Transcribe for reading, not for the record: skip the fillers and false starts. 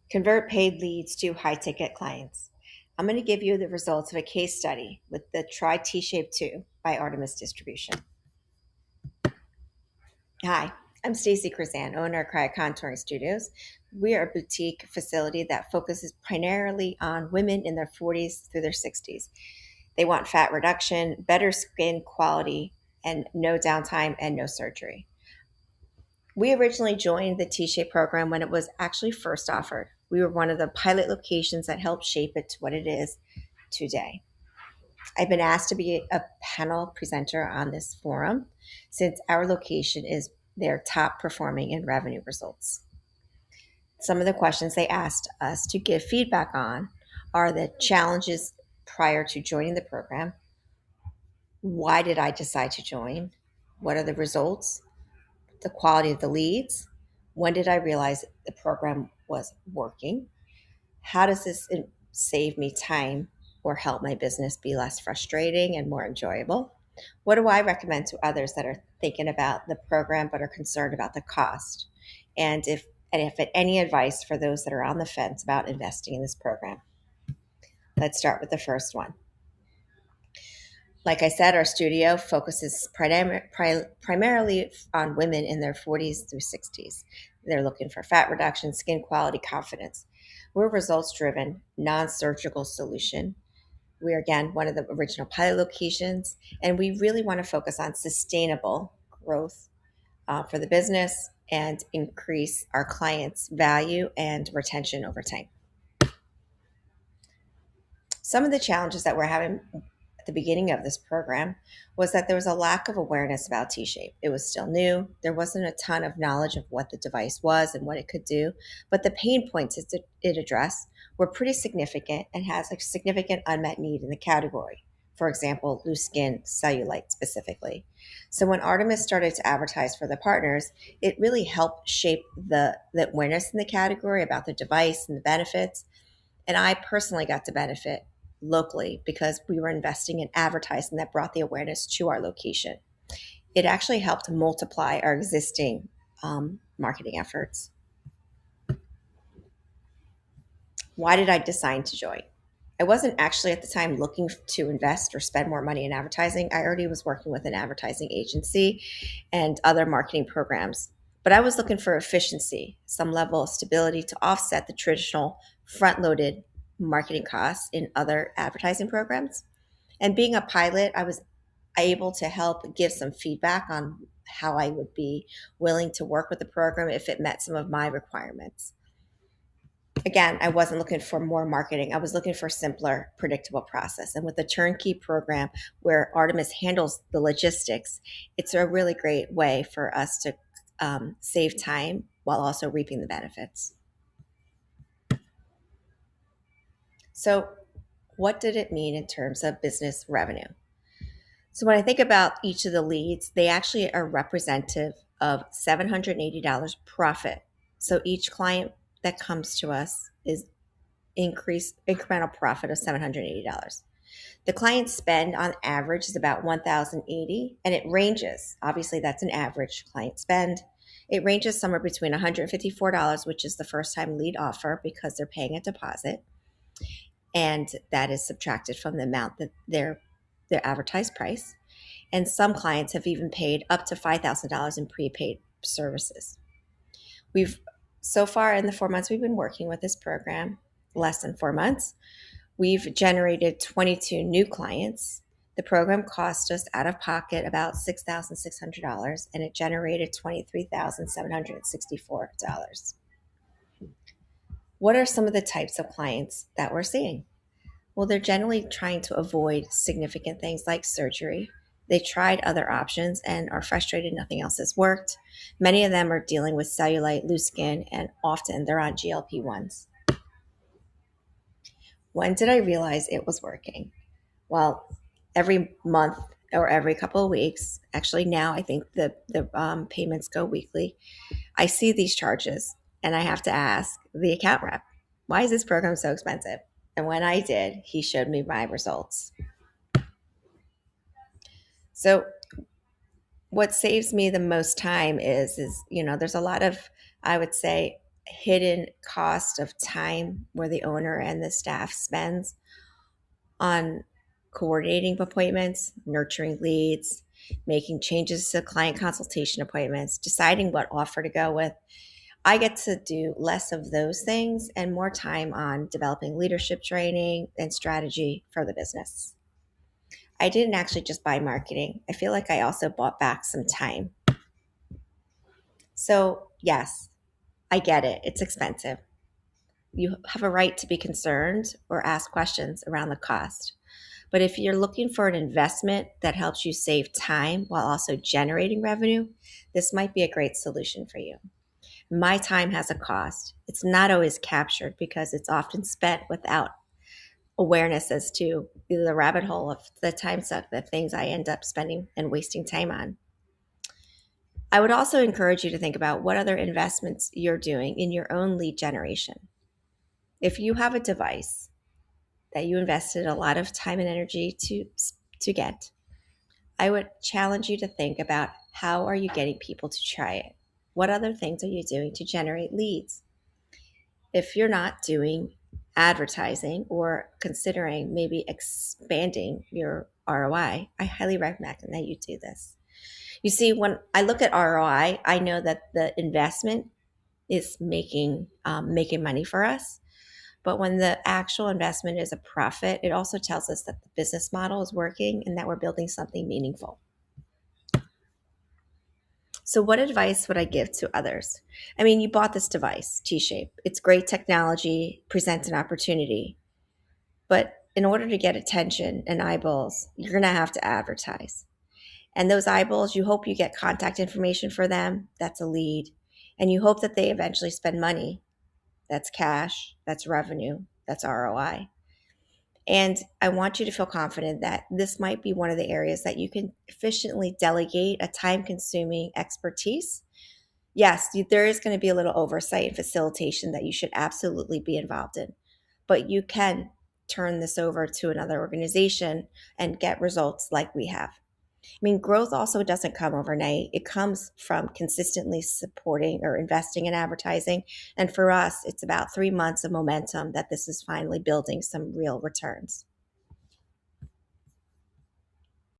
Convert paid leads to high-ticket clients. I'm going to give you the results of a case study with the 𝘵𝗵𝗃 by Artemis Distribution. Hi, I'm 𝘆cie𝘂'𝗹𝗹, owner of Cryocontouring Studios. We are a boutique facility that focuses primarily on women in their 40s through their 60s. They want fat reduction, better skin quality, and no downtime and no surgery. We originally joined the 𝘵𝗵𝗃 program when it was actually first offered. We were one of the pilot locations that helped shape it to what it is today. I've been asked to be a panel presenter on this forum since our location is their top performing in revenue results. Some of the questions they asked us to give feedback on are the challenges prior to joining the program. Why did I decide to join? What are the results? The quality of the leads. When did I realize the program was working? How does this save me time or help my business be less frustrating and more enjoyable? What do I recommend to others that are thinking about the program but are concerned about the cost? And if any advice for those that are on the fence about investing in this program. Let's start with the first one. Like I said, our studio focuses primarily on women in their 40s through 60s. They're looking for fat reduction, skin quality, confidence. We're a results-driven, non-surgical solution. We're, again, one of the original pilot locations, and we really want to focus on sustainable growth for the business and increase our clients' value and retention over time. Some of the challenges that we're having at the beginning of this program was that there was a lack of awareness about 𝘵𝗵𝗃. It was still new. There wasn't a ton of knowledge of what the device was and what it could do, but the pain points it addressed were pretty significant and has a significant unmet need in the category. For example, loose skin cellulite specifically. So when Artemis started to advertise for the partners, it really helped shape the awareness in the category about the device and the benefits. And I personally got to benefit locally because we were investing in advertising that brought the awareness to our location. It actually helped multiply our existing marketing efforts. Why did I decide to join? I wasn't actually at the time looking to invest or spend more money in advertising. I already was working with an advertising agency and other marketing programs. But I was looking for efficiency, some level of stability to offset the traditional front-loaded marketing costs in other advertising programs. And being a pilot, I was able to help give some feedback on how I would be willing to work with the program if it met some of my requirements. Again, I wasn't looking for more marketing. I was looking for a simpler, predictable process. And with the turnkey program where Artemis handles the logistics, it's a really great way for us to save time while also reaping the benefits. So what did it mean in terms of business revenue? So when I think about each of the leads, they actually are representative of $780 profit. So each client that comes to us is incremental profit of $780. The client spend on average is about $1,080, and it ranges. Obviously, that's an average client spend. It ranges somewhere between $154, which is the first time lead offer because they're paying a deposit, and that is subtracted from the amount that their advertised price. And some clients have even paid up to $5,000 in prepaid services. So far in the 4 months we've been working with this program, less than 4 months, we've generated 22 new clients. The program cost us out of pocket about $6,600, and it generated $23,764. What are some of the types of clients that we're seeing? Well, they're generally trying to avoid significant things like surgery. They tried other options and are frustrated nothing else has worked. Many of them are dealing with cellulite, loose skin, and often they're on GLP-1s. When did I realize it was working? Well, every month or every couple of weeks, actually now I think the payments go weekly, I see these charges and I have to ask the account rep, why is this program so expensive? And when I did, he showed me my results. So what saves me the most time is there's a lot of, I would say, hidden cost of time where the owner and the staff spends on coordinating appointments, nurturing leads, making changes to client consultation appointments, deciding what offer to go with. I get to do less of those things and more time on developing leadership training and strategy for the business. I didn't actually just buy marketing. I feel like I also bought back some time. So, yes, I get it. It's expensive. You have a right to be concerned or ask questions around the cost. But if you're looking for an investment that helps you save time while also generating revenue, this might be a great solution for you. My time has a cost. It's not always captured because it's often spent without awareness as to the rabbit hole of the time suck, the things I end up spending and wasting time on. I would also encourage you to think about what other investments you're doing in your own lead generation. If you have a device that you invested a lot of time and energy to get, I would challenge you to think about how are you getting people to try it? What other things are you doing to generate leads? If you're not doing advertising or considering maybe expanding your ROI, I highly recommend that you do this. You see, when I look at ROI, I know that the investment is making money for us. But when the actual investment is a profit, it also tells us that the business model is working and that we're building something meaningful. So what advice would I give to others? I mean, you bought this device, T-Shape. It's great technology, presents an opportunity. But in order to get attention and eyeballs, you're going to have to advertise. And those eyeballs, you hope you get contact information for them. That's a lead. And you hope that they eventually spend money. That's cash. That's revenue. That's ROI. And I want you to feel confident that this might be one of the areas that you can efficiently delegate a time-consuming expertise. Yes, there is going to be a little oversight and facilitation that you should absolutely be involved in, but you can turn this over to another organization and get results like we have. I mean, growth also doesn't come overnight. It comes from consistently supporting or investing in advertising. And for us, it's about 3 months of momentum that this is finally building some real returns.